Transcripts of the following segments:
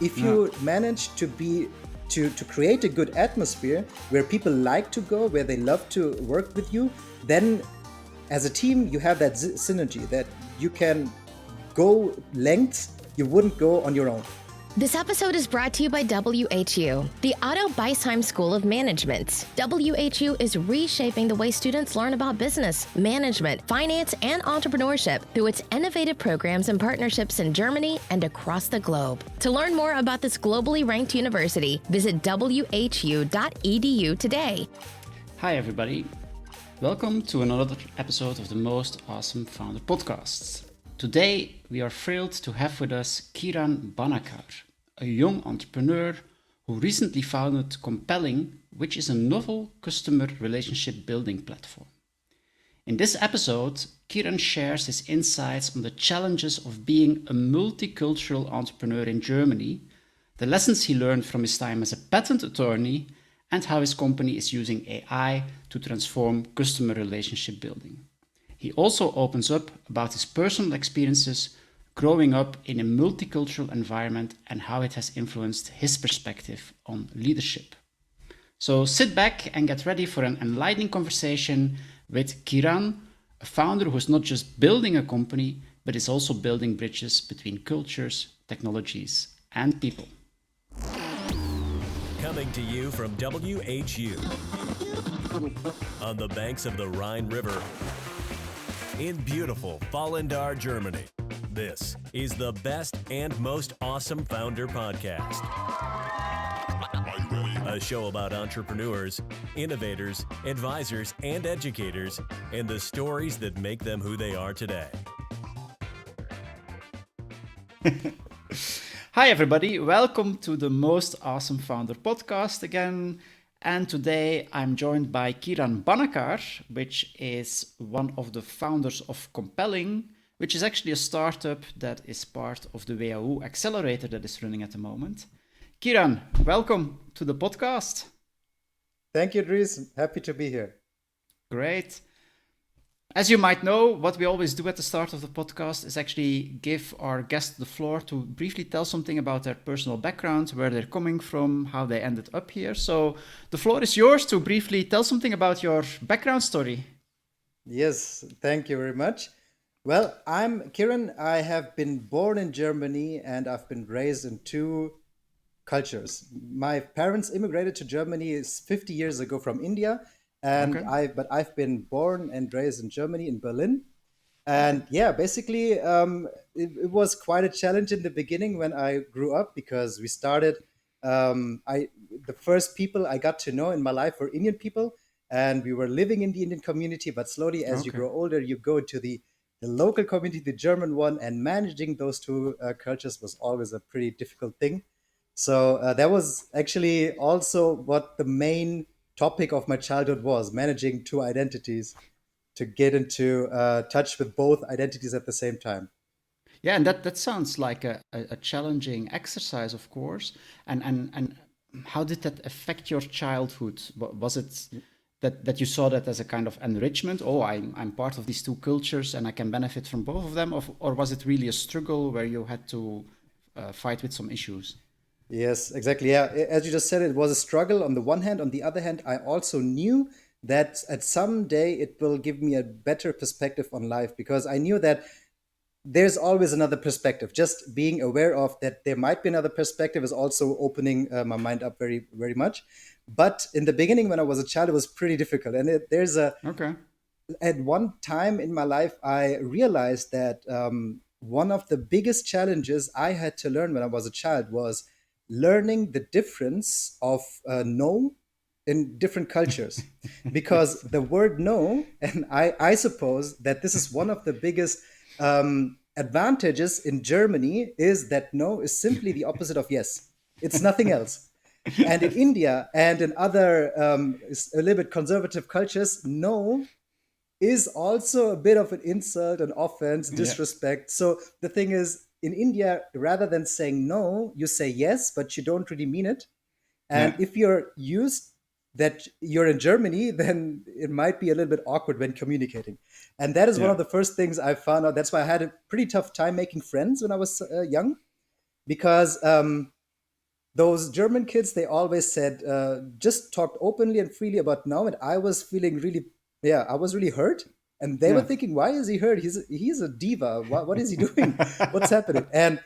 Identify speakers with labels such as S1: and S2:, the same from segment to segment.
S1: if
S2: Yeah.
S1: you manage to create a good atmosphere where people like to go, where they love to work with you, then as a team you have that synergy that you can go lengths you wouldn't go on your own.
S3: This episode is brought to you by WHU, the Otto Beisheim School of Management. WHU is reshaping the way students learn about business, management, finance, and entrepreneurship through its innovative programs and partnerships in Germany and across the globe. To learn more about this globally ranked university, visit whu.edu today.
S2: Hi, everybody. Welcome to another episode of the Most Awesome Founder Podcasts. Today, we are thrilled to have with us Kiran Banakar, a young entrepreneur who recently founded Compelling, which is a novel customer relationship building platform. In this episode, Kiran shares his insights on the challenges of being a multicultural entrepreneur in Germany, the lessons he learned from his time as a patent attorney, and how his company is using AI to transform customer relationship building. He also opens up about his personal experiences growing up in a multicultural environment and how it has influenced his perspective on leadership. So sit back and get ready for an enlightening conversation with Kiran, a founder who's not just building a company, but is also building bridges between cultures, technologies, and people.
S4: Coming to you from WHU on the banks of the Rhine River in beautiful Volendar, Germany. This is the best and most awesome founder podcast. A show about entrepreneurs, innovators, advisors, and educators, and the stories that make them who they are today.
S2: Hi, everybody. Welcome to the Most Awesome Founder podcast again. And today I'm joined by Kiran Banakar, which is one of the founders of Compelling, which is actually a startup that is part of the WHU accelerator that is running at the moment. Kiran, welcome to the podcast.
S1: Thank you, Dries. Happy to be here.
S2: Great. As you might know, what we always do at the start of the podcast is actually give our guests the floor to briefly tell something about their personal background, where they're coming from, how they ended up here. So the floor is yours to briefly tell something about your background story.
S1: Yes, thank you very much. Well, I'm Kiran. I have been born in Germany and I've been raised in two cultures. My parents immigrated to Germany 50 years ago from India.
S2: Okay.
S1: But I've been born and raised in Germany, in Berlin. And yeah, basically, it was quite a challenge in the beginning when I grew up because we started. The first people I got to know in my life were Indian people, and we were living in the Indian community. But slowly, as you
S2: Okay.
S1: grow older, you go to the local community, the German one, and managing those two cultures was always a pretty difficult thing. So that was actually also what the main topic of my childhood was, managing two identities to get into touch with both identities at the same time.
S2: Yeah, and that sounds like a challenging exercise, of course. And how did that affect your childhood? Was it that you saw that as a kind of enrichment? Oh, I'm part of these two cultures and I can benefit from both of them, or was it really a struggle where you had to fight with some issues?
S1: Yes, exactly. Yeah, as you just said, it was a struggle on the one hand. On the other hand, I also knew that at some day it will give me a better perspective on life because I knew that there's always another perspective. Just being aware of that there might be another perspective is also opening my mind up very, very much. But in the beginning, when I was a child, it was pretty difficult. And there's a
S2: Okay.
S1: at one time in my life, I realized that one of the biggest challenges I had to learn when I was a child was learning the difference of no in different cultures. Because the word no, and I suppose that this is one of the biggest advantages in Germany, is that no is simply the opposite of yes. It's nothing else. And in India and in other a little bit conservative cultures, no is also a bit of an insult, an offense,
S2: Yeah.
S1: disrespect. So the thing is, in India, rather than saying no, you say yes, but you don't really mean it. And
S2: Yeah.
S1: if you're used that you're in Germany, then it might be a little bit awkward when communicating. And that is one
S2: Yeah.
S1: of the first things I found out. That's why I had a pretty tough time making friends when I was young, because those German kids, they always said, just talked openly and freely about now. And I was feeling really, I was really hurt. And they were
S2: Yeah.
S1: thinking, why is he hurt? He's a diva. What is he doing? What's happening? And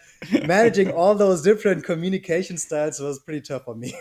S1: managing all those different communication styles was pretty tough on me.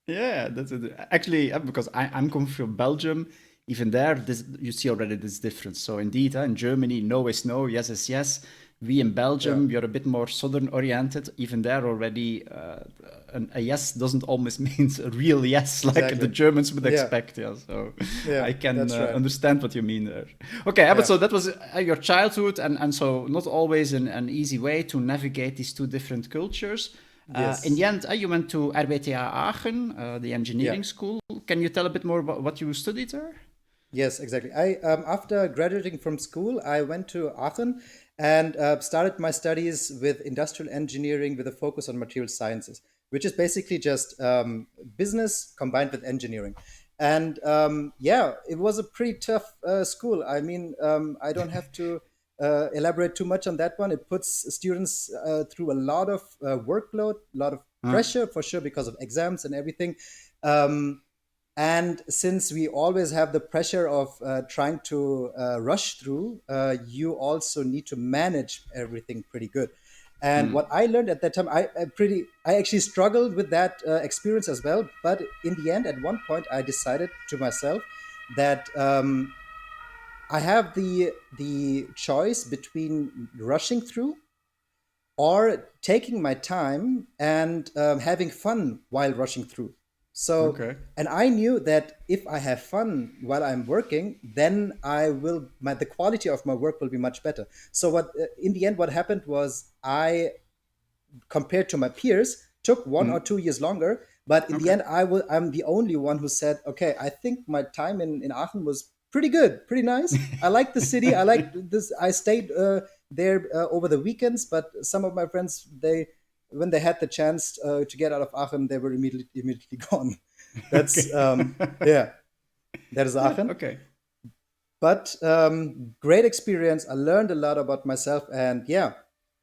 S2: Yeah, that's it. Actually, because I'm coming from Belgium, even there, you see already this difference. So indeed, in Germany, no is no, yes is yes. We in Belgium,
S1: Yeah,
S2: we are a bit more southern oriented. Even there already, a yes doesn't always mean a real yes, like the
S1: exactly.
S2: Germans would
S1: Yeah,
S2: expect. Yeah, so
S1: yeah,
S2: I can
S1: that's right.
S2: understand what you mean there. Okay, but
S1: Yeah.
S2: so that was your childhood, and so not always an easy way to navigate these two different cultures. In the
S1: Yes.
S2: end, you went to RWTH Aachen, the
S1: Yeah.
S2: engineering school. Can you tell a bit more about what you studied there?
S1: Yes, exactly. I after graduating from school, I went to Aachen and started my studies with industrial engineering with a focus on material sciences, which is basically just business combined with engineering. And it was a pretty tough school. I mean, I don't have to elaborate too much on that one. It puts students through a lot of workload, a lot of
S2: Uh,
S1: pressure for sure because of exams and everything. Um, and since we always have the pressure of trying to rush through, you also need to manage everything pretty good. And what I learned at that time, I actually struggled with that experience as well. But in the end, at one point, I decided to myself that I have the choice between rushing through or taking my time and having fun while rushing through. So,
S2: okay.
S1: and I knew that if I have fun while I'm working, then the quality of my work will be much better. So, in the end, what happened was I, compared to my peers, took 1 or 2 years longer. But in the
S2: Okay.
S1: end, I'm the only one who said, okay, I think my time in Aachen was pretty good, pretty nice. I like the city. I like this. I stayed there over the weekends, but some of my friends, when they had the chance to get out of Aachen, they were immediately gone. That's
S2: Okay.
S1: yeah, that is
S2: Yeah,
S1: Aachen.
S2: okay.
S1: But great experience. I learned a lot about myself, and yeah,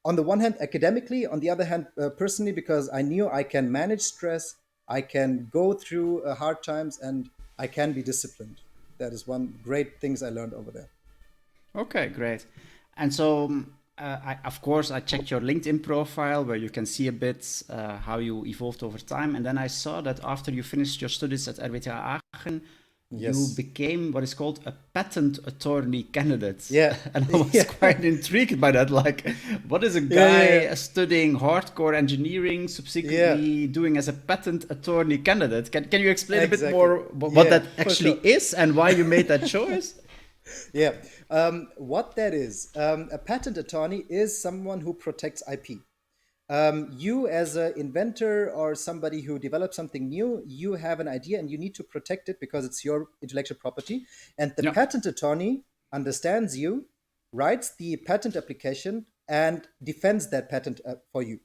S1: on the one hand academically, on the other hand personally, because I knew I can manage stress, I can go through hard times, and I can be disciplined. That is one great things I learned over there.
S2: Okay, great. And so, of course, I checked your LinkedIn profile where you can see a bit how you evolved over time. And then I saw that after you finished your studies at RWTH Aachen, you
S1: Yes.
S2: became what is called a patent attorney candidate.
S1: Yeah.
S2: And I was
S1: Yeah.
S2: quite intrigued by that. Like, what is a
S1: Yeah. Yeah.
S2: guy
S1: Yeah.
S2: studying hardcore engineering
S1: Yeah.
S2: subsequently doing as a patent attorney candidate? Can you explain a bit
S1: Exactly.
S2: more what
S1: Yeah,
S2: that
S1: for
S2: actually
S1: sure.
S2: is and why you made that choice?
S1: Yeah. What that is, a patent attorney is someone who protects IP. You, as an inventor or somebody who develops something new, you have an idea and you need to protect it because it's your intellectual property. And the
S2: Yeah.
S1: patent attorney understands you, writes the patent application, and defends that patent for you.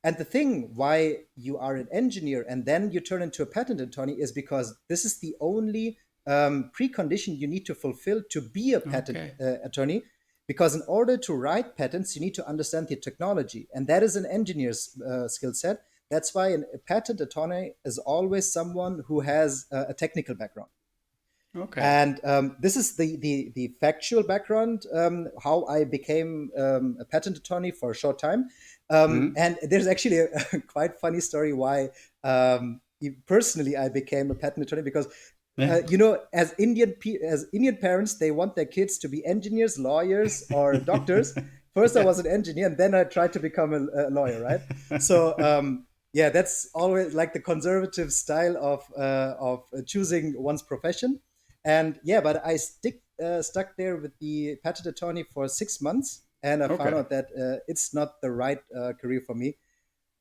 S1: And the thing why you are an engineer and then you turn into a patent attorney is because this is the only precondition you need to fulfill to be a patent
S2: Okay.
S1: attorney. Because in order to write patents, you need to understand the technology, and that is an engineer's skill set. That's why a patent attorney is always someone who has a technical background.
S2: Okay.
S1: And this is the factual background, how I became a patent attorney for a short time. And there's actually a quite funny story why personally I became a patent attorney because
S2: Yeah.
S1: as Indian parents, they want their kids to be engineers, lawyers, or doctors. First, I
S2: Yeah.
S1: was an engineer, and then I tried to become a lawyer, right? So, yeah, that's always like the conservative style of choosing one's profession. And yeah, but I stuck there with the patent attorney for 6 months, and I found
S2: Okay.
S1: out that it's not the right career for me.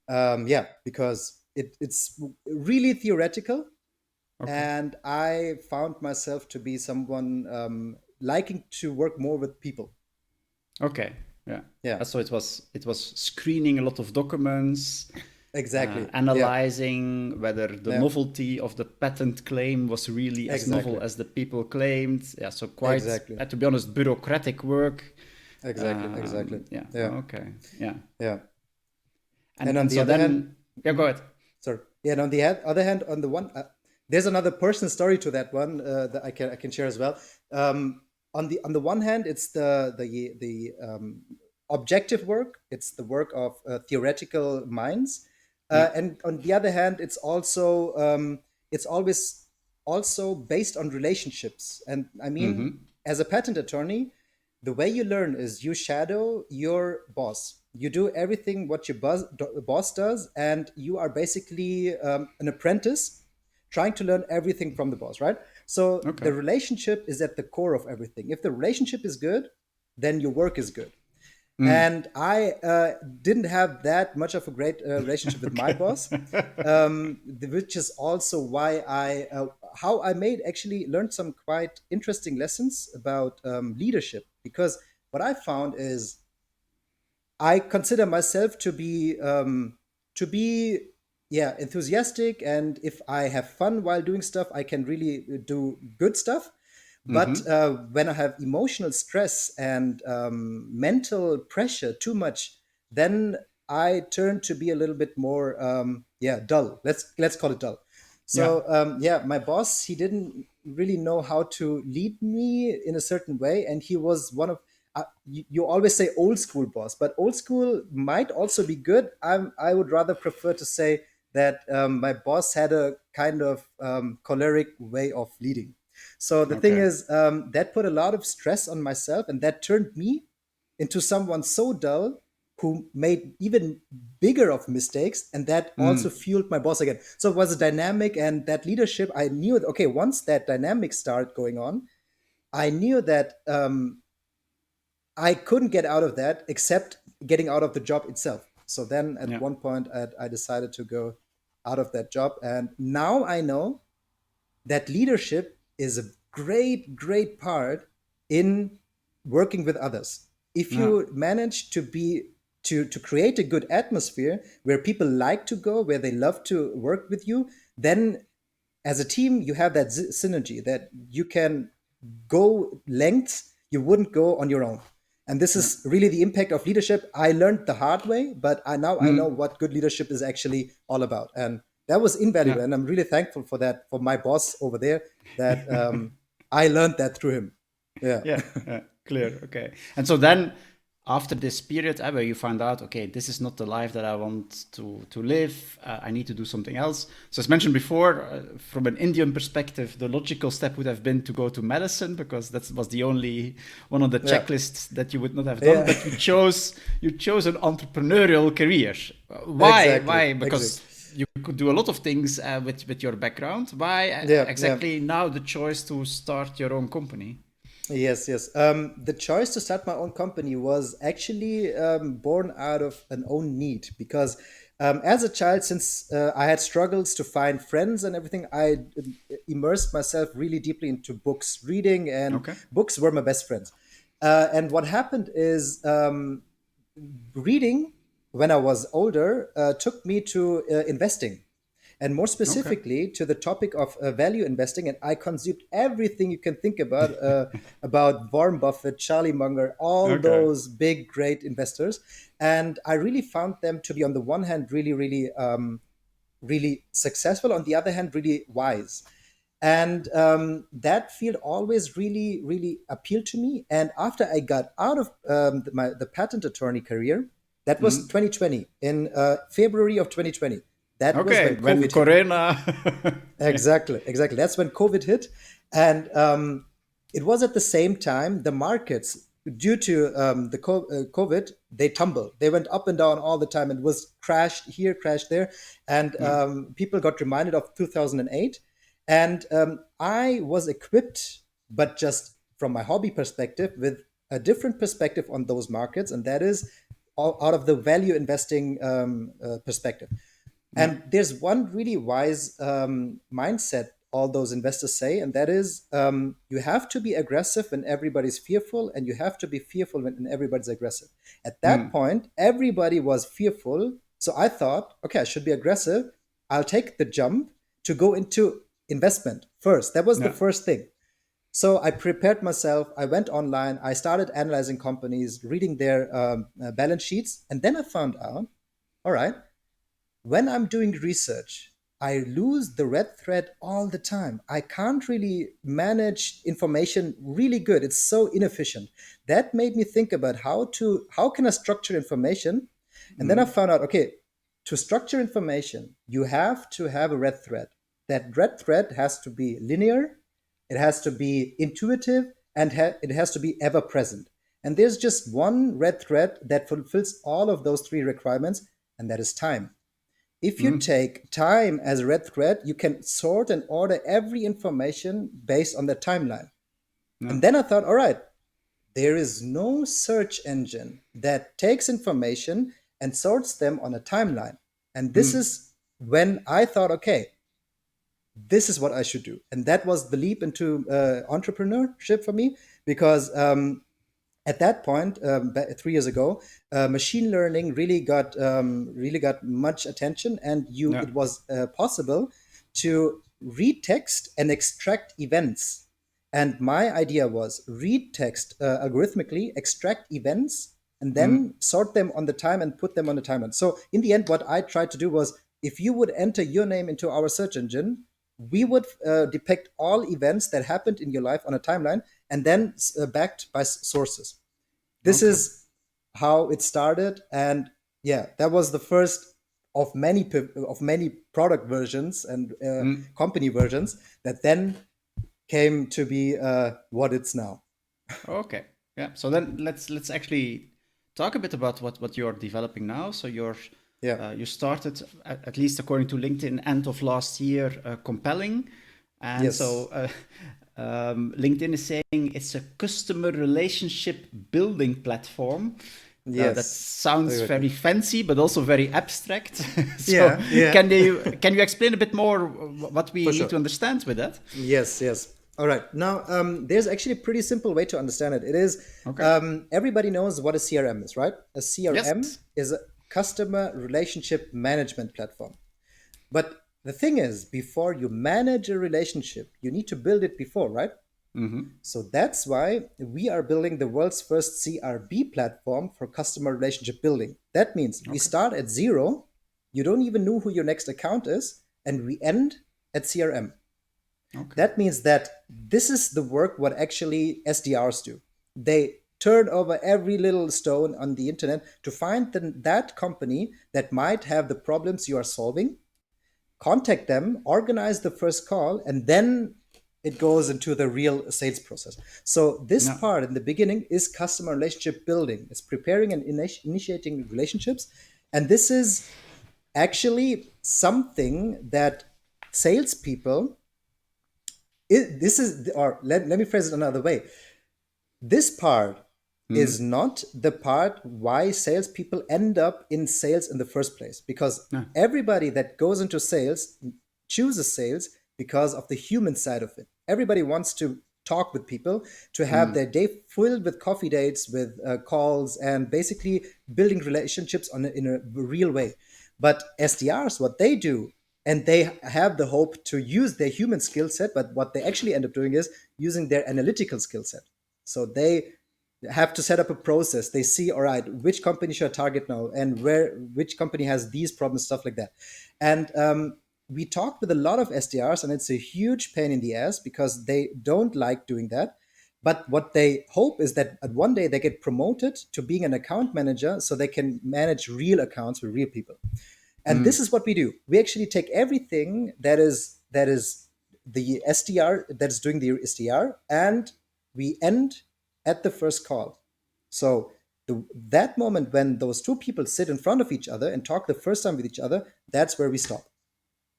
S1: Yeah, because it's really theoretical,
S2: Okay.
S1: and I found myself to be someone liking to work more with people.
S2: Okay. Yeah.
S1: Yeah,
S2: So it was screening a lot of documents,
S1: exactly. Yeah,
S2: analyzing whether the
S1: yeah,
S2: novelty of the patent claim was really as novel
S1: exactly,
S2: as the people claimed. Yeah. So quite,
S1: exactly,
S2: to be honest, bureaucratic work.
S1: exactly.
S2: Yeah.
S1: Yeah,
S2: Okay. Yeah.
S1: yeah.
S2: And
S1: And on
S2: and
S1: the
S2: so
S1: other hand,
S2: then, yeah. Go ahead.
S1: sorry. Yeah, and on the other hand, on the one, there's another personal story to that one that I can share as well. On the one hand, it's the objective work. It's the work of theoretical minds,
S2: Yeah.
S1: and on the other hand, it's always also based on relationships. And I mean,
S2: Mm-hmm.
S1: as a patent attorney, the way you learn is you shadow your boss. You do everything what your boss does, and you are basically an apprentice trying to learn everything from the boss, right? So
S2: Okay.
S1: the relationship is at the core of everything. If the relationship is good, then your work is good.
S2: Mm.
S1: And I didn't have that much of a great relationship with my
S2: Okay.
S1: boss, which is also why how I made actually learned some quite interesting lessons about leadership. Because what I found is I consider myself to be yeah, enthusiastic, and if I have fun while doing stuff, I can really do good stuff. But
S2: Mm-hmm.
S1: when I have emotional stress and mental pressure too much, then I turn to be a little bit more yeah, dull. Let's call it dull.
S2: Yeah.
S1: So yeah, my boss, he didn't really know how to lead me in a certain way, and he was one of you always say old school boss, but old school might also be good. I would rather prefer to say that my boss had a kind of choleric way of leading. So the thing
S2: Okay.
S1: is, that put a lot of stress on myself, and that turned me into someone so dull who made even bigger of mistakes, and that also
S2: Mm.
S1: fueled my boss again. So it was a dynamic, and that leadership, I knew, okay, once that dynamic started going on, I knew that I couldn't get out of that except getting out of the job itself. So then at
S2: Yeah.
S1: one point, I decided to go out of that job. And now I know that leadership is a great, great part in working with others. If
S2: Yeah.
S1: you manage to create a good atmosphere where people like to go, where they love to work with you, then as a team you have that synergy that you can go lengths you wouldn't go on your own. And this
S2: Yeah.
S1: is really the impact of leadership. I learned the hard way, but I know
S2: Mm.
S1: what good leadership is actually all about. And that was
S2: Yeah.
S1: invaluable. And I'm really thankful for that, for my boss over there, that I learned that through him. Yeah.
S2: Yeah, yeah, clear. Okay. And so then, after this period, where you find out, okay, this is not the life that I want to live. I need to do something else. So, as mentioned before, from an Indian perspective, the logical step would have been to go to medicine because that was the only one on the
S1: Yeah.
S2: checklist that you would not have done.
S1: Yeah.
S2: But you chose an entrepreneurial career. Why?
S1: Exactly.
S2: Why?
S1: Exactly.
S2: Because you could do a lot of things with your background. Why
S1: Yeah. Yeah.
S2: exactly now the choice to start your own company?
S1: Yes, yes. The choice to start my own company was actually born out of an own need because as a child, since I had struggles to find friends and everything, I immersed myself really deeply into books, reading, and
S2: Okay.
S1: books were my best friends. And what happened is reading when I was older took me to investing, and more
S2: Okay.
S1: specifically to the topic of value investing. And I consumed everything you can think about Warren Buffett, Charlie Munger, all
S2: Okay.
S1: those big, great investors. And I really found them to be, on the one hand, really, really, really successful. On the other hand, really wise. And that field always really, really appealed to me. And after I got out of the patent attorney career, that was
S2: Mm.
S1: 2020, in February of 2020. That was when
S2: Okay. When
S1: COVID hit.
S2: Corona. Yeah.
S1: Exactly, exactly. That's when COVID hit, and it was at the same time the markets, due to the COVID, they tumbled. They went up and down all the time, and was crashed here, crashed there, and
S2: Yeah.
S1: people got reminded of 2008, and I was equipped, but just from my hobby perspective, with a different perspective on those markets, and that is out of the value investing perspective.
S2: Yeah.
S1: And there's one really wise mindset all those investors say, and that is you have to be aggressive when everybody's fearful, and you have to be fearful when everybody's aggressive. At that
S2: Mm.
S1: point, everybody was fearful. So I thought, okay, I should be aggressive. I'll take the jump to go into investment first. That was the
S2: Yeah.
S1: first thing. So I prepared myself. I went online. I started analyzing companies, reading their balance sheets. And then I found out, all right, when I'm doing research, I lose the red thread all the time. I can't really manage information really good. It's so inefficient. That made me think about how can I structure information? And then I found out, okay, to structure information, you have to have a red thread. That red thread has to be linear, it has to be intuitive, and it has to be ever present. And there's just one red thread that fulfills all of those three requirements, and that is time. If you take time as a red thread, you can sort and order every information based on the timeline.
S2: Yeah.
S1: And then I thought, all right, there is no search engine that takes information and sorts them on a timeline. And this is when I thought, okay, this is what I should do. And that was the leap into entrepreneurship for me, because at that point, 3 years ago, machine learning really got much attention, and
S2: Yeah.
S1: it was possible to read text and extract events. And my idea was read text algorithmically, extract events, and then sort them on the time and put them on the timeline. So in the end, what I tried to do was, if you would enter your name into our search engine, we would depict all events that happened in your life on a timeline, and then backed by sources. This
S2: Okay.
S1: is how it started, and yeah, that was the first of many product versions and company versions that then came to be what it's now.
S2: Okay. Yeah. So then let's actually talk a bit about what you're developing now. So
S1: Yeah.
S2: you started, at least according to LinkedIn, end of last year, compelling, and
S1: Yes.
S2: so LinkedIn is saying it's a customer relationship building platform.
S1: Yes.
S2: That sounds
S1: Exactly.
S2: very fancy, but also very abstract. So
S1: Yeah.
S2: can you explain a bit more what we
S1: For
S2: need
S1: sure.
S2: to understand with that?
S1: Yes. All right. Now, there's actually a pretty simple way to understand it. It is,
S2: Okay.
S1: everybody knows what a CRM is, right? A CRM
S2: Yes.
S1: is a customer relationship management platform. But the thing is, before you manage a relationship, you need to build it before, right? So that's why we are building the world's first CRB platform for customer relationship building. That means we start at zero, you don't even know who your next account is, and we end at CRM.
S2: Okay.
S1: That means that this is the work what actually SDRs do. They turn over every little stone on the internet to find that company that might have the problems you are solving, contact them, organize the first call, and then it goes into the real sales process. So this
S2: Yeah.
S1: part in the beginning is customer relationship building. It's preparing and initiating relationships. And this is actually something that salespeople, let me phrase it another way. This part is not the part why salespeople end up in sales in the first place, because
S2: Yeah.
S1: everybody that goes into sales chooses sales because of the human side of it. Everybody wants to talk with people, to have their day filled with coffee dates, with calls, and basically building relationships in a real way. But SDRs, what they do, and they have the hope to use their human skill set, but what they actually end up doing is using their analytical skill set. So they have to set up a process. They see, all right, which company should I target now, and which company has these problems, stuff like that. And we talked with a lot of SDRs, and it's a huge pain in the ass because they don't like doing that. But what they hope is that at one day they get promoted to being an account manager, so they can manage real accounts with real people. And this is what we do. We actually take everything that is the SDR that's doing the SDR, and we end at the first call. So that moment when those two people sit in front of each other and talk the first time with each other, that's where we stop,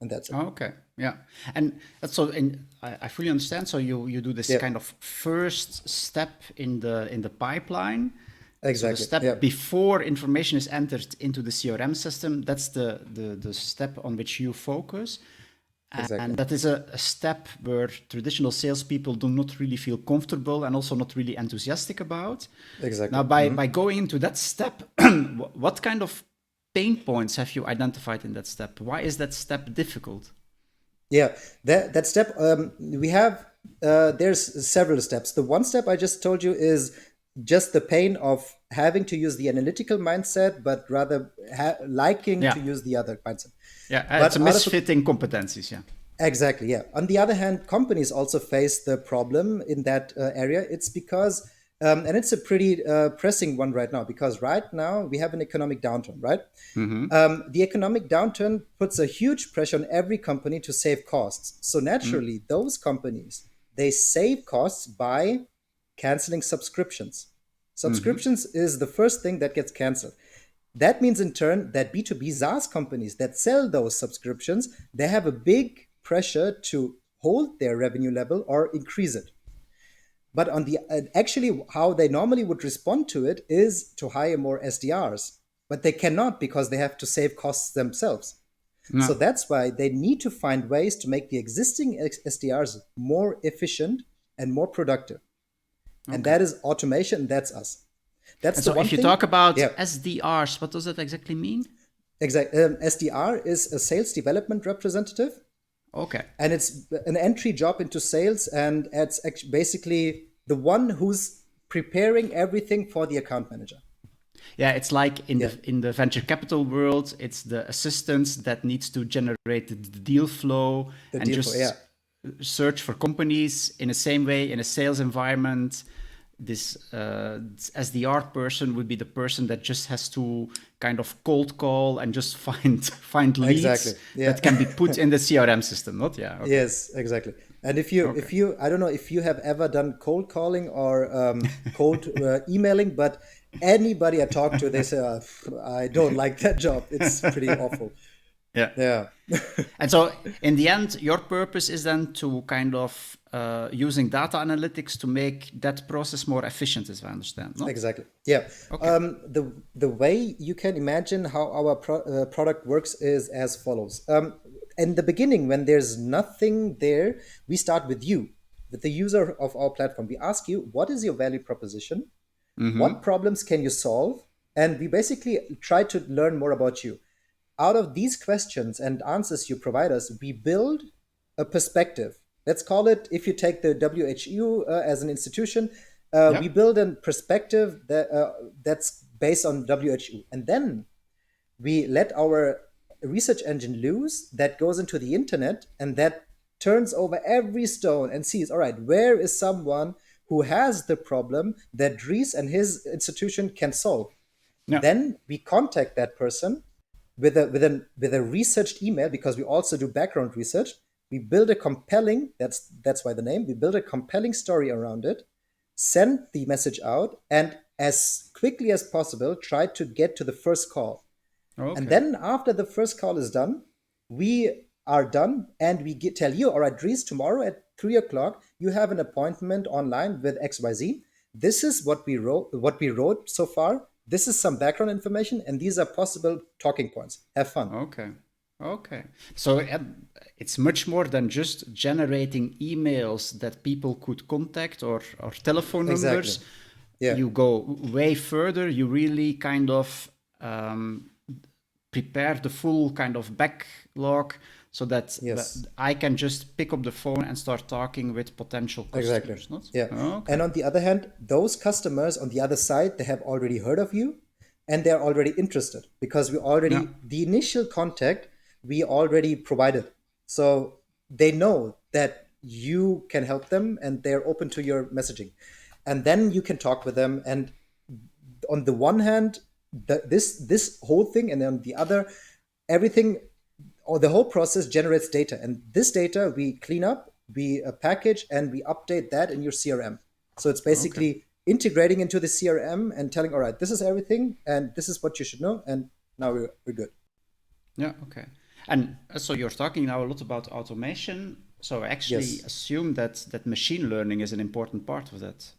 S1: and that's it.
S2: Oh, okay. Yeah. And that's so. And I fully understand. So you do this
S1: Yeah.
S2: kind of first step in the pipeline. So
S1: Exactly.
S2: the step
S1: Yeah.
S2: before information is entered into the CRM system, that's the step on which you focus.
S1: Exactly.
S2: And that is a step where traditional salespeople do not really feel comfortable and also not really enthusiastic about.
S1: Exactly.
S2: Now, by going into that step, what kind of pain points have you identified in that step? Why is that step difficult?
S1: Yeah, that step, we have, there's several steps. The one step I just told you is just the pain of having to use the analytical mindset, but rather liking to
S2: Yeah.
S1: use the other mindset.
S2: Yeah. It's
S1: But
S2: a
S1: out of
S2: misfitting competencies. Yeah.
S1: Exactly, yeah. On the other hand, companies also face the problem in that area. It's because, and it's a pretty pressing one right now, because right now we have an economic downturn, right? The economic downturn puts a huge pressure on every company to save costs. So naturally, those companies, they save costs by canceling subscriptions. Subscriptions is the first thing that gets canceled. That means in turn that B2B SaaS companies that sell those subscriptions, they have a big pressure to hold their revenue level or increase it. But on the actually how they normally would respond to it is to hire more SDRs, but they cannot because they have to save costs themselves. So
S2: No.
S1: that's why they need to find ways to make the existing SDRs more efficient and more productive. And
S2: Okay.
S1: that is automation, and that's us. That's
S2: And
S1: the
S2: so
S1: one
S2: if you
S1: thing.
S2: talk about
S1: Yeah,
S2: SDRs, what does that exactly mean?
S1: exactly. SDR is a sales development representative,
S2: Okay.
S1: and it's an entry job into sales, and it's basically the one who's preparing everything for the account manager.
S2: Yeah, it's like
S1: Yeah,
S2: in the venture capital world, it's the assistants that needs to generate the deal flow
S1: the
S2: and
S1: deal for yeah,
S2: just search for companies in the same way in a sales environment. This SDR person would be the person that just has to kind of cold call and just find
S1: exactly.
S2: leads
S1: Yeah.
S2: that can be put in the CRM system. Not yeah. Okay.
S1: Yes, exactly. And if you I don't know if you have ever done cold calling or cold emailing, but anybody I talk to, they say, I don't like that job. It's pretty awful.
S2: Yeah.
S1: Yeah.
S2: And so, in the end, your purpose is then to kind of using data analytics to make that process more efficient, as I understand, no?
S1: Exactly. Yeah.
S2: Okay.
S1: The way you can imagine how our product works is as follows. In the beginning, when there's nothing there, we start with you, with the user of our platform. We ask you, what is your value proposition? What problems can you solve? And we basically try to learn more about you. Out of these questions and answers you provide us, we build a perspective. Let's call it, if you take the WHU as an institution,
S2: Yeah.
S1: we build a perspective that's based on WHU. And then we let our research engine loose that goes into the internet and that turns over every stone and sees, all right, where is someone who has the problem that Dries and his institution can solve?
S2: Yeah.
S1: Then we contact that person with a researched email, because we also do background research. We build a compelling, that's why the name, we build a compelling story around it, send the message out, and as quickly as possible try to get to the first call.
S2: Okay.
S1: And then after the first call is done, we are done, and we tell you, all right, Dries, tomorrow at 3 o'clock, you have an appointment online with XYZ. This is what we wrote so far. This is some background information, and these are possible talking points. Have fun.
S2: Okay. Okay. So it's much more than just generating emails that people could contact or telephone
S1: Exactly.
S2: numbers.
S1: Yeah.
S2: You go way further. You really kind of prepare the full kind of backlog so that
S1: Yes.
S2: I can just pick up the phone and start talking with potential
S1: Exactly.
S2: customers. Not?
S1: Yeah.
S2: Okay.
S1: And on the other hand, those customers on the other side, they have already heard of you and they're already interested, because
S2: Yeah.
S1: the initial contact we already provided. So they know that you can help them and they're open to your messaging. And then you can talk with them. And on the one hand, this whole thing, and on the other, everything, or the whole process generates data, and this data we clean up, we package, and we update that in your CRM. So it's basically integrating into the CRM and telling, all right, this is everything, and this is what you should know, and now we're good.
S2: Yeah, okay. And so you're talking now a lot about automation. So I actually
S1: Yes.
S2: assume that machine learning is an important part of that.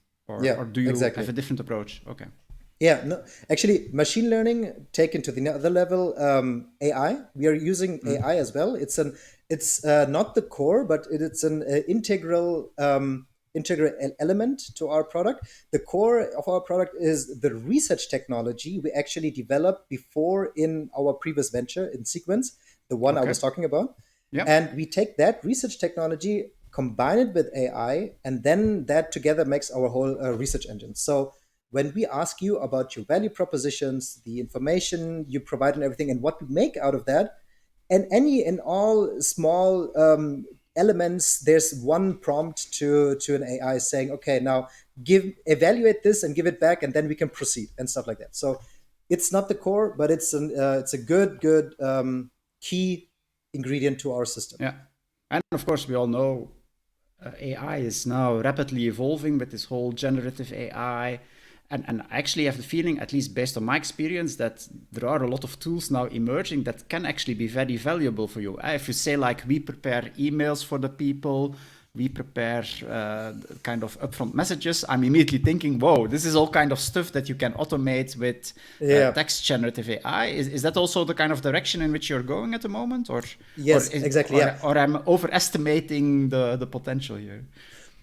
S1: Yeah,
S2: Or do you
S1: exactly.
S2: have a different approach? Okay.
S1: Yeah, no, actually, machine learning taken to the other level, AI. We are using AI as well. It's not the core, but it's an integral element to our product. The core of our product is the research technology we actually developed before in our previous venture in Sequence, the one I
S2: Okay.
S1: was talking about.
S2: Yeah.
S1: And we take that research technology, combine it with AI, and then that together makes our whole research engine. So when we ask you about your value propositions, the information you provide and everything, and what we make out of that, and any and all small elements, there's one prompt to an AI saying, okay, now evaluate this and give it back, and then we can proceed and stuff like that. So it's not the core, but it's a good key ingredient to our system.
S2: Yeah. And of course, we all know AI is now rapidly evolving with this whole generative AI. And I actually have the feeling, at least based on my experience, that there are a lot of tools now emerging that can actually be very valuable for you. If you say, like, we prepare emails for the people, we prepare kind of upfront messages, I'm immediately thinking, whoa, this is all kind of stuff that you can automate with text generative AI. Is that also the kind of direction in which you're going at the moment?
S1: Yes, exactly.
S2: Or I'm overestimating the potential here?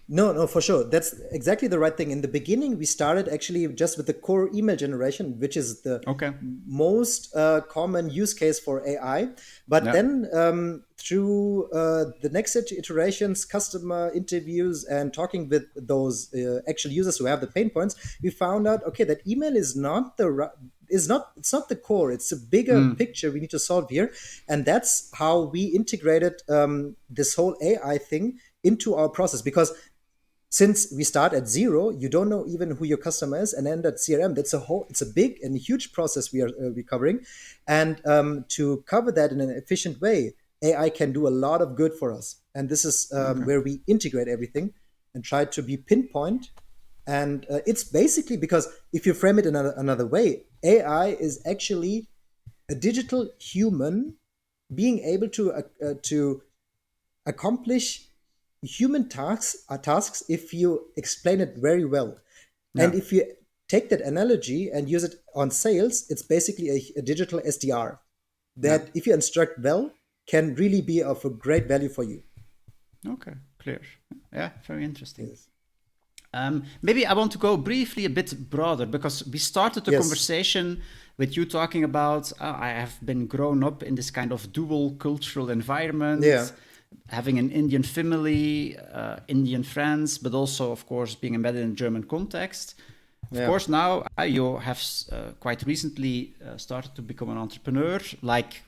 S1: No, for sure. That's exactly the right thing. In the beginning, we started actually just with the core email generation, which is the most common use case for AI. But then through the next iterations, customer interviews, and talking with those actual users who have the pain points, we found out, okay, that email is not it's not the core. It's a bigger picture we need to solve here. And that's how we integrated this whole AI thing into our process, because since we start at zero, you don't know even who your customer is, and then that CRM, it's a big and huge process we are covering. And to cover that in an efficient way, AI can do a lot of good for us. And this is where we integrate everything and try to be pinpoint. And it's basically, because if you frame it in another way, AI is actually a digital human being able to accomplish human tasks if you explain it very well. And if you take that analogy and use it on sales, it's basically a digital SDR that if you instruct well, can really be of a great value for you.
S2: Okay, clear. Yeah, very interesting. Yes. Maybe I want to go briefly a bit broader, because we started the conversation with you talking about I have been grown up in this kind of dual cultural environment. Having an Indian family, Indian friends, but also, of course, being embedded in a German context. Of course, now you have quite recently started to become an entrepreneur. Like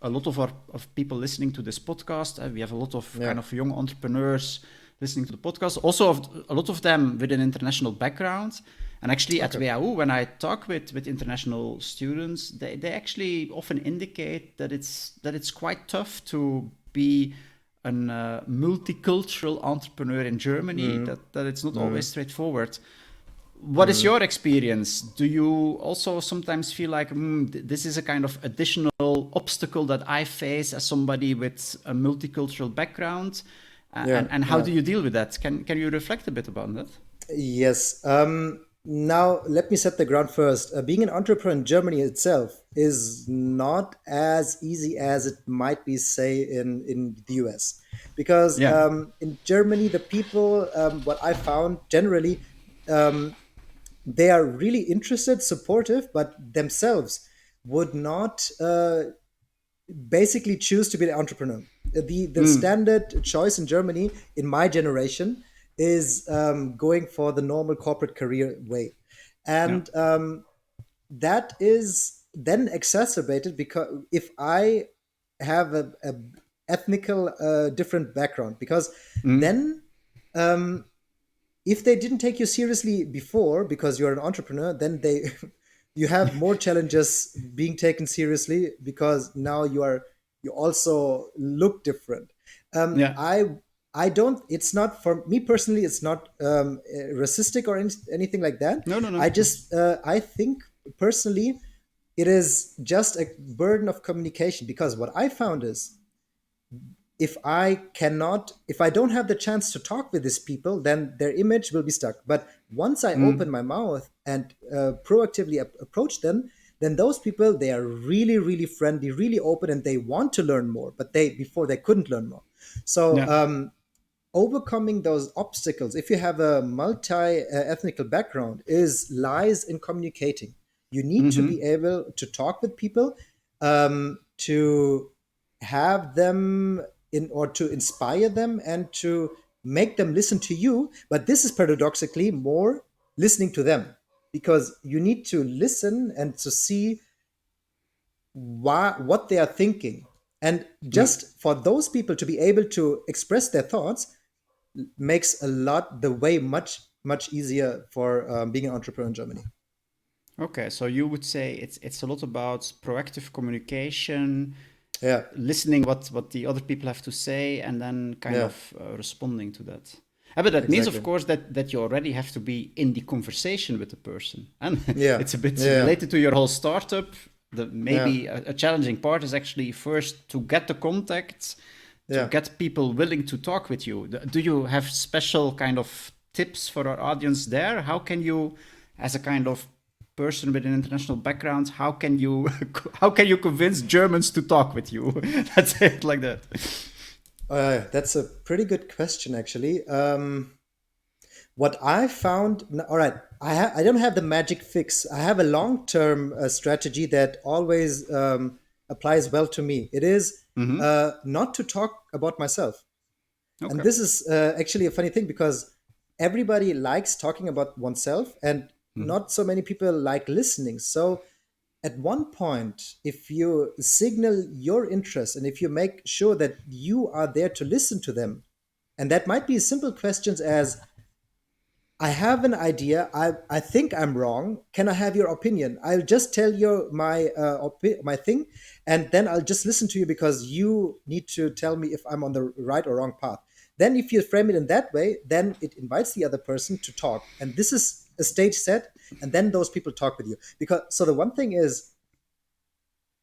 S2: a lot of people listening to this podcast, we have a lot of kind of young entrepreneurs listening to the podcast. Also, a lot of them with an international background. And actually, at WHU, when I talk with international students, they actually often indicate that it's quite tough to be a multicultural entrepreneur in Germany, that it's not always straightforward. What is your experience? Do you also sometimes feel like this is a kind of additional obstacle that I face as somebody with a multicultural background? And how do you deal with that? Can you reflect a bit about that?
S1: Yes. Now, let me set the ground first. Being an entrepreneur in Germany itself is not as easy as it might be, say, in the US. Because in Germany, the people, what I found generally, they are really interested, supportive, but themselves would not basically choose to be an entrepreneur. The standard choice in Germany, in my generation, is going for the normal corporate career way. And that is then exacerbated because if I have a ethnical different background, because then if they didn't take you seriously before because you're an entrepreneur, then you have more challenges being taken seriously, because now you also look different. I don't, it's not, for me personally, it's not racistic or anything like that.
S2: No.
S1: I think personally, it is just a burden of communication, because what I found is if I don't have the chance to talk with these people, then their image will be stuck. But once I open my mouth and proactively approach them, then those people, they are really, really friendly, really open, and they want to learn more, but before they couldn't learn more. So overcoming those obstacles, if you have a multi-ethnical background, lies in communicating. You need to be able to talk with people, to have them or to inspire them and to make them listen to you. But this is paradoxically more listening to them. because you need to listen and to see what they are thinking. And just for those people to be able to express their thoughts makes the way much easier for being an entrepreneur in Germany.
S2: Okay, so you would say it's a lot about proactive communication,
S1: Yeah,
S2: listening what the other people have to say, and then kind
S1: yeah,
S2: of responding to that. But that means, of
S1: exactly.
S2: course, that you already have to be in the conversation with the person, and
S1: Yeah,
S2: it's a bit
S1: yeah,
S2: related to your whole startup.
S1: yeah,
S2: Maybe a challenging part is actually first to get the contacts, to
S1: yeah.
S2: get people willing to talk with you. Do you have special kind of tips for our audience there? How can you, as a kind of person with an international background, how can you how can you convince Germans to talk with you? Let's say it like that.
S1: That's a pretty good question, actually. What I found, all right, I don't have the magic fix. I have a long term strategy that always applies well to me. It is not to talk about myself. And
S2: Okay.
S1: this is actually a funny thing because everybody likes talking about oneself, and not so many people like listening. So at one point, if you signal your interest and if you make sure that you are there to listen to them, and that might be simple questions as, I have an idea. I think I'm wrong. Can I have your opinion? I'll just tell you my thing, and then I'll just listen to you because you need to tell me if I'm on the right or wrong path. Then, if you frame it in that way, then it invites the other person to talk, and this is a stage set, and then those people talk with you. Because so the one thing is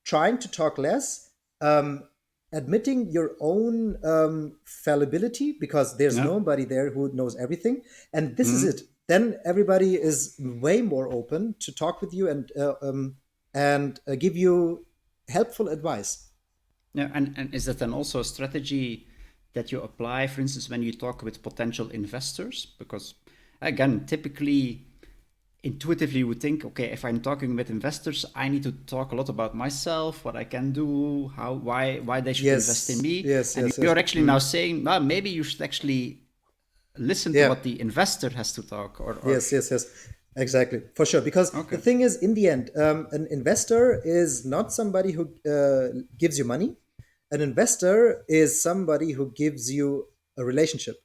S1: trying to talk less, um, admitting your own fallibility, because there's
S2: Yeah.
S1: nobody there who knows everything, and this is
S2: Mhm.
S1: it. Then everybody is way more open to talk with you and give you helpful advice.
S2: Yeah, and is that then also a strategy that you apply, for instance, when you talk with potential investors? Because again, typically, intuitively, you would think, okay, if I'm talking with investors, I need to talk a lot about myself, what I can do, why they should invest in
S1: Yes,
S2: me.
S1: yes,
S2: And
S1: yes, yes.
S2: you're actually now saying, well, maybe you should actually listen to
S1: Yeah.
S2: what the investor has to talk, or
S1: Yes, yes, yes, exactly, for sure. Because the
S2: okay.
S1: thing is, in the end, an investor is not somebody who gives you money. An investor is somebody who gives you a relationship,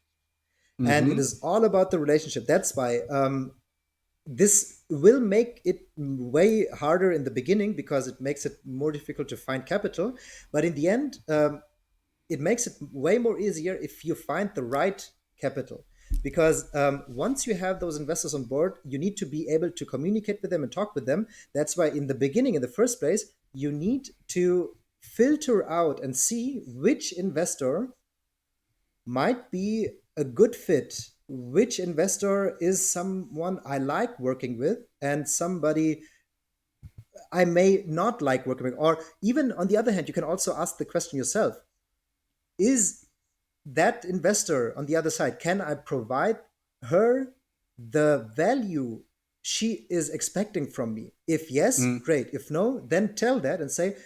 S1: and it
S2: Mm-hmm.
S1: is all about the relationship. That's why this will make it way harder in the beginning because it makes it more difficult to find capital. But in the end, it makes it way more easier if you find the right capital, because once you have those investors on board, you need to be able to communicate with them and talk with them. That's why in the beginning, in the first place, you need to filter out and see which investor might be a good fit, which investor is someone I like working with and somebody I may not like working with. Or even on the other hand, you can also ask the question yourself, is that investor on the other side, can I provide her the value she is expecting from me? If yes, great. If no, then tell that and say,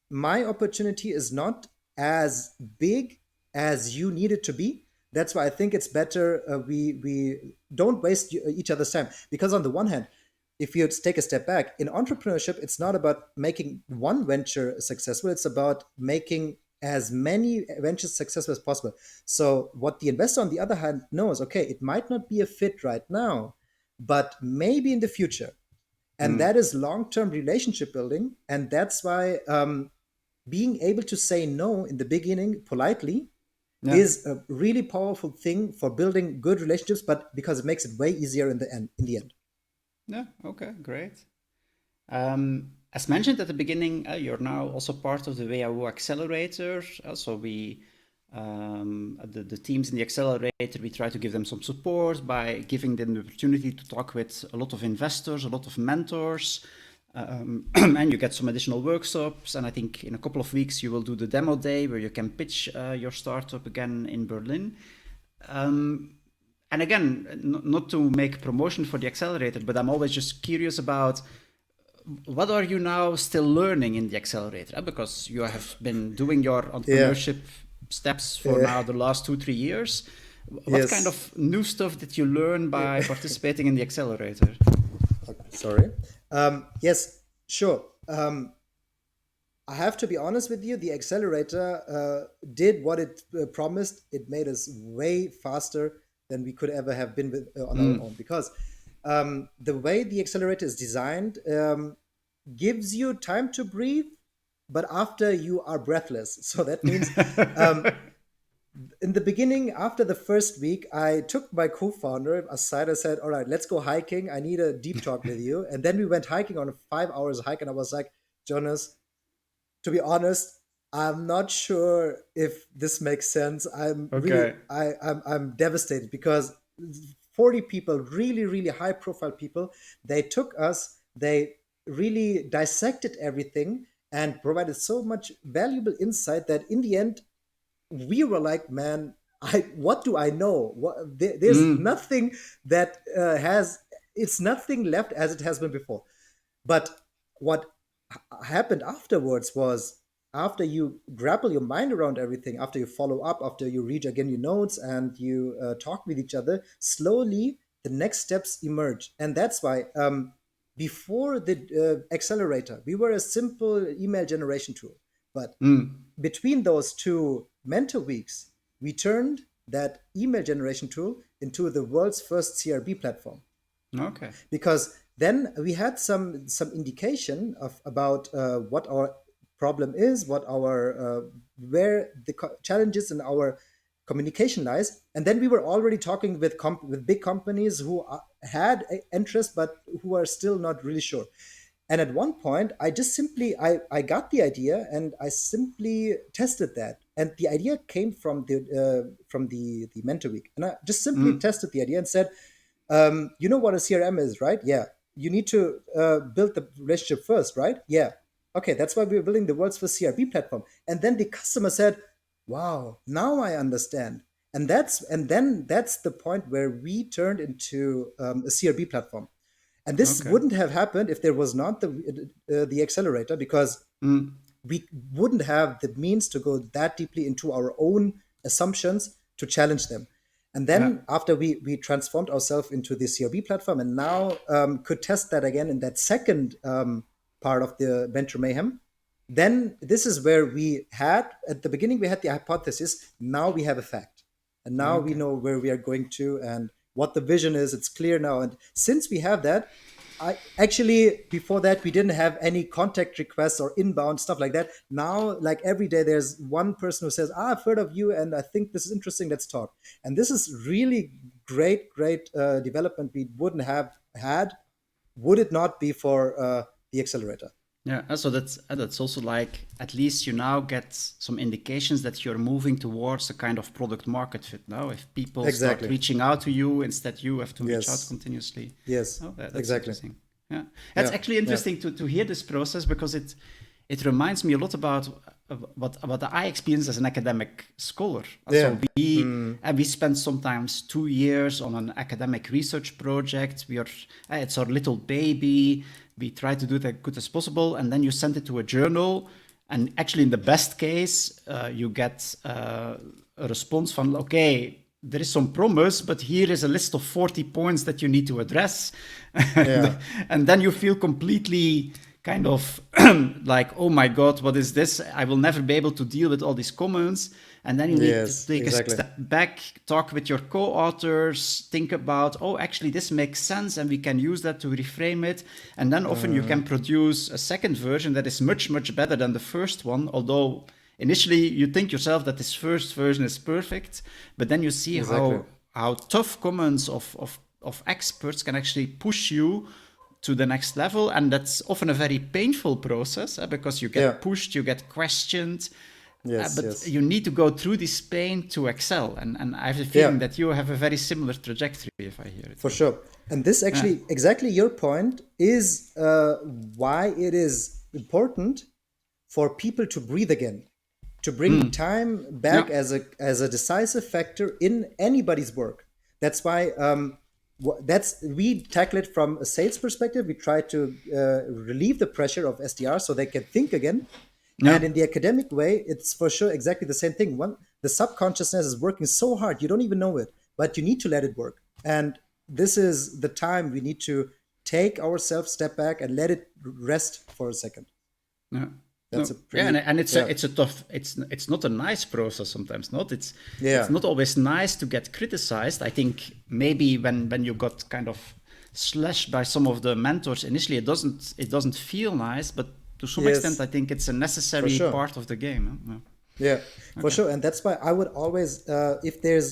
S1: my opportunity is not as big as you need it to be. That's why I think it's better we don't waste each other's time. Because on the one hand, if you take a step back, in entrepreneurship, it's not about making one venture successful. It's about making as many ventures successful as possible. So what the investor on the other hand knows, okay, it might not be a fit right now, but maybe in the future. And that is long-term relationship building. And that's why being able to say no in the beginning politely
S2: Yeah.
S1: is a really powerful thing for building good relationships, but because it makes it way easier in the end.
S2: Yeah. Okay. Great. As mentioned at the beginning, you're now also part of the WHU Accelerator. So the teams in the accelerator, we try to give them some support by giving them the opportunity to talk with a lot of investors, a lot of mentors, and you get some additional workshops. And I think in a couple of weeks you will do the demo day where you can pitch your startup again in Berlin. And again, not to make promotion for the accelerator, but I'm always just curious about what are you now still learning in the accelerator? Because you have been doing your
S1: Yeah.
S2: entrepreneurship steps for now the last 2-3 years. What kind
S1: Yes.
S2: of new stuff did you learn by participating in the accelerator?
S1: Sorry. Yes, sure. I have to be honest with you. The accelerator did what it promised. It made us way faster than we could ever have been on our own. Because the way the accelerator is designed gives you time to breathe, but after you are breathless. So that means um, in the beginning, after the first week, I took my co-founder aside. I said, "All right, let's go hiking. I need a deep talk with you." And then we went hiking on a 5 hours hike, and I was like, "Jonas, to be honest, I'm not sure if this makes sense. I'm really,
S2: Okay.
S1: I'm devastated because 40 people, really, really high profile people, they took us, they really dissected everything and provided so much valuable insight that in the end, we were like, man, what do I know? There's nothing that it's nothing left as it has been before. But what happened afterwards was after you grapple your mind around everything, after you follow up, after you read again your notes and you talk with each other, slowly the next steps emerge. And that's why before the accelerator, we were a simple email generation tool. But between those two mentor weeks, we turned that email generation tool into the world's first CRB platform
S2: Okay.
S1: because then we had some indication of about what our problem is, what our where the challenges in our communication lies, and then we were already talking with with big companies who had interest but who are still not really sure. And at one point, I just simply I got the idea and I simply tested that. And the idea came from the mentor week, and I just simply tested the idea and said, you know what a CRM is, right? Yeah. You need to build the relationship first, right? Yeah. Okay, that's why we're building the world's first CRB platform. And then the customer said, "Wow, now I understand." And then that's the point where we turned into a CRB platform. And this
S2: Okay.
S1: wouldn't have happened if there was not the accelerator, because we wouldn't have the means to go that deeply into our own assumptions to challenge them. And
S2: Yeah.
S1: then after we transformed ourselves into the CRB platform and now could test that again in that second part of the venture mayhem, then this is where we had, at the beginning, we had the hypothesis. Now we have a fact. And now we
S2: Okay.
S1: know where we are going to and what the vision is. It's clear now. And since we have that, I actually, before that, we didn't have any contact requests or inbound stuff like that. Now, like every day, there's one person who says, I've heard of you and I think this is interesting. Let's talk. And this is really great development we wouldn't have had would it not be for the accelerator.
S2: Yeah, so that's also like at least you now get some indications that you're moving towards a kind of product market fit now. If people start
S1: Exactly.
S2: reaching out to you instead, you have to reach out
S1: Yes.
S2: continuously.
S1: Yes.
S2: Oh, that's
S1: Exactly.
S2: interesting. Yeah, that's
S1: Yeah.
S2: actually
S1: Yeah.
S2: interesting to hear this process because it reminds me a lot about what I experienced as an academic scholar.
S1: Yeah.
S2: So we spend sometimes 2 years on an academic research project. It's our little baby. We try to do it as good as possible, and then you send it to a journal. And actually, in the best case, you get a response from, okay, there is some promise, but here is a list of 40 points that you need to address.
S1: Yeah.
S2: And then you feel completely kind of like, oh my God, what is this? I will never be able to deal with all these comments. And then you need to
S1: Yes.
S2: take
S1: Exactly.
S2: a step back, talk with your co-authors, think about, oh, actually, this makes sense, and we can use that to reframe it. And then often you can produce a second version that is much, much better than the first one, although initially you think yourself that this first version is perfect, but then you see
S1: Exactly.
S2: how tough comments of experts can actually push you to the next level. And that's often a very painful process because you get
S1: Yeah.
S2: pushed, you get questioned.
S1: Yes.
S2: But
S1: Yes.
S2: you need to go through this pain to excel. And I have a feeling
S1: Yeah.
S2: that you have a very similar trajectory, if I hear it.
S1: For sure. And this actually, exactly your point, is why it is important for people to breathe again, to bring time back
S2: Yeah.
S1: as a decisive factor in anybody's work. That's why we tackle it from a sales perspective. We try to relieve the pressure of SDR so they can think again.
S2: Yeah.
S1: And in the academic way, it's for sure exactly the same thing. The subconsciousness is working so hard, you don't even know it, but you need to let it work. And this is the time we need to take ourselves step back and let it rest for a second.
S2: Yeah.
S1: That's
S2: No.
S1: a pretty,
S2: And it's a tough. It's not a nice process sometimes. Not it's
S1: Yeah.
S2: not always nice to get criticized. I think maybe when you got kind of slashed by some of the mentors initially, it doesn't feel nice. But to some
S1: Yes.
S2: extent, I think it's a necessary
S1: sure.
S2: part of the game. Huh?
S1: Yeah, for sure. And that's why I would always, if there's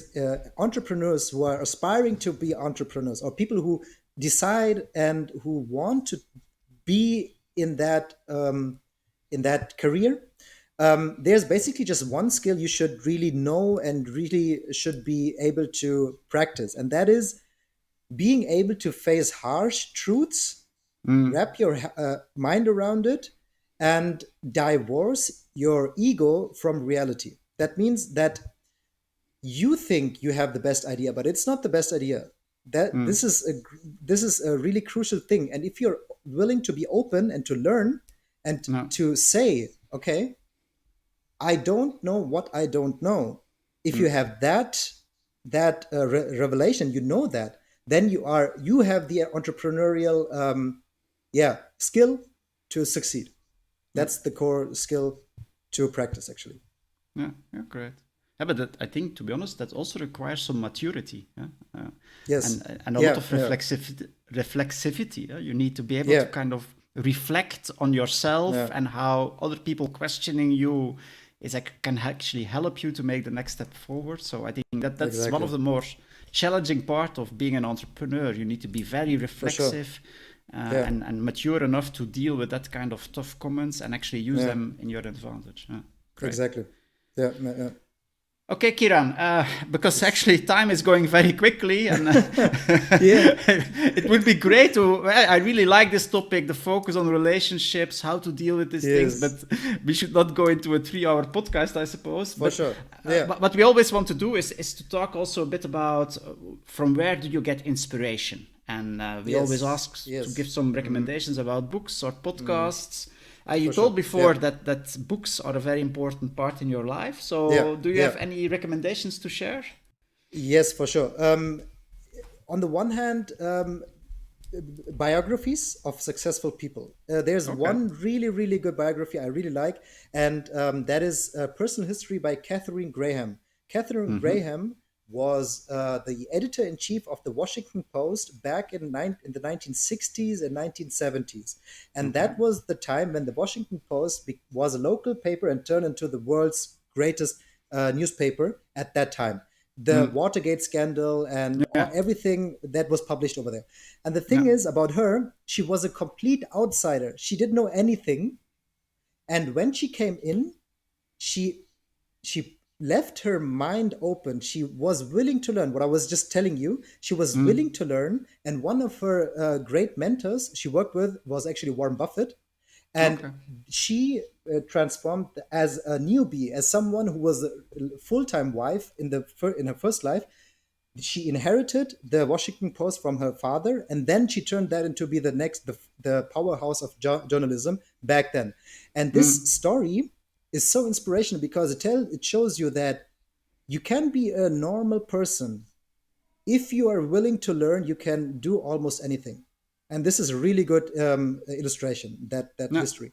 S1: entrepreneurs who are aspiring to be entrepreneurs, or people who decide and who want to be in that career, there's basically just one skill you should really know and really should be able to practice, and that is being able to face harsh truths, wrap your mind around it, and divorce your ego from reality. That means that you think you have the best idea, but it's not the best idea. This is a really crucial thing. And if you're willing to be open and to learn and
S2: No.
S1: to say, okay, I don't know what I don't know. If you have that revelation, you know that, then you have the entrepreneurial skill to succeed. That's the core skill to practice, actually.
S2: Yeah, great. Yeah, but I think, to be honest, that also requires some maturity. Yeah?
S1: Yes.
S2: And a lot of reflexivity. Yeah? You need to be able to kind of reflect on yourself and how other people questioning you can actually help you to make the next step forward. So I think that's one of the more challenging part of being an entrepreneur. You need to be very reflexive and mature enough to deal with that kind of tough comments and actually use them in your advantage.
S1: Exactly. Yeah.
S2: Okay, Kiran, because actually time is going very quickly, and it would be great to. I really like this topic, the focus on relationships, how to deal with these things. But we should not go into a 3-hour podcast, I suppose.
S1: For sure. Yeah.
S2: But what we always want to do is to talk also a bit about from where do you get inspiration, and we always ask to give some recommendations about books or podcasts. You told before that books are a very important part in your life. So do you have any recommendations to share?
S1: Yes, for sure. On the one hand, biographies of successful people. There's one really, really good biography I really like, and that is Personal History by Katharine Graham. Katharine Graham was the editor-in-chief of the Washington Post back in the 1960s and 1970s. And that was the time when the Washington Post was a local paper and turned into the world's greatest newspaper at that time. The Watergate scandal and everything that was published over there. And the thing is about her, she was a complete outsider. She didn't know anything. And when she came in, she left her mind open. She was willing to learn. What I was just telling you, she was willing to learn. And one of her great mentors she worked with was actually Warren Buffett. And she transformed as a newbie, as someone who was a full-time wife in her first life. She inherited the Washington Post from her father, and then she turned that into be the powerhouse of journalism back then. And this story is so inspirational because it shows you that you can be a normal person. If you are willing to learn, you can do almost anything. And this is a really good illustration, that history.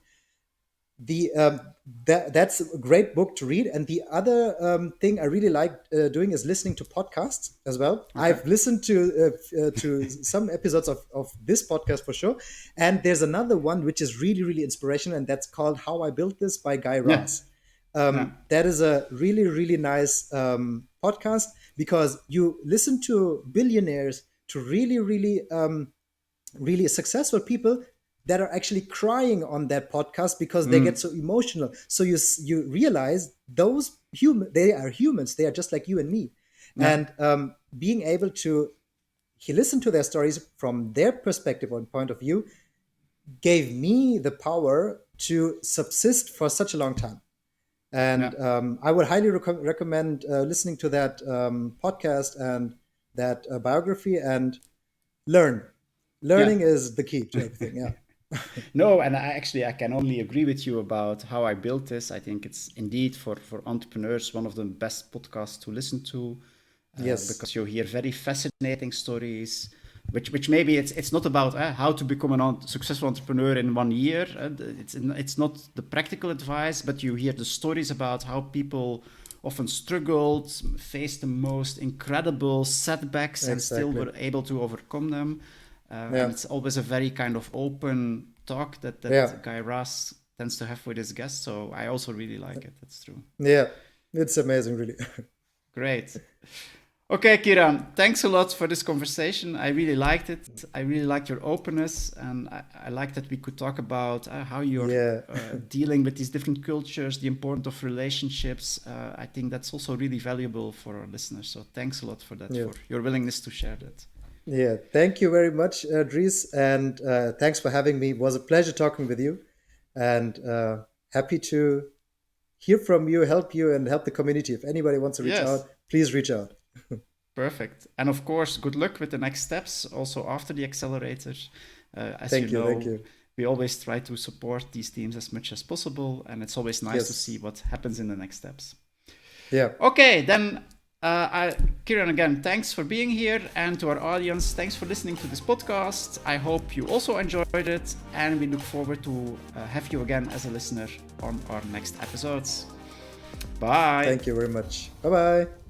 S1: That's a great book to read. And the other thing I really like doing is listening to podcasts as well. I've listened to some episodes of this podcast for sure. And there's another one which is really, really inspirational, and that's called How I Built This by Guy Raz. That is a really, really nice podcast because you listen to billionaires, to really, really, really successful people that are actually crying on that podcast because they get so emotional. So you realize those they are humans. They are just like you and me. And being able to listen to their stories from their perspective or point of view gave me the power to subsist for such a long time. And I would highly recommend listening to that podcast and that biography and learn. Learning is the key to everything. Yeah.
S2: No, and I can only agree with you about How I Built This. I think it's indeed for entrepreneurs one of the best podcasts to listen to.
S1: Yes.
S2: Because you hear very fascinating stories which maybe it's not about how to become a successful entrepreneur in 1 year. It's not the practical advice, but you hear the stories about how people often struggled, faced the most incredible setbacks, and still were able to overcome them. And it's always a very kind of open talk that Guy Raz tends to have with his guests. So I also really like it. That's true.
S1: Yeah, it's amazing, really.
S2: Great. Okay, Kiran, thanks a lot for this conversation. I really liked it. I really liked your openness, and I like that we could talk about how you're dealing with these different cultures, the importance of relationships. I think that's also really valuable for our listeners. So thanks a lot for that, for your willingness to share that.
S1: Yeah, thank you very much, Dries, and thanks for having me. It was a pleasure talking with you, and happy to hear from you, help you, and help the community. If anybody wants to reach out, please reach out.
S2: Perfect. And of course, good luck with the next steps, also after the accelerator.
S1: Thank you.
S2: We always try to support these teams as much as possible, and it's always nice to see what happens in the next steps.
S1: Yeah.
S2: Okay, then, Kiran, again, thanks for being here, and to our audience, thanks for listening to this podcast. I hope you also enjoyed it, and we look forward to have you again as a listener on our next episodes. Bye.
S1: Thank you very much. Bye-bye.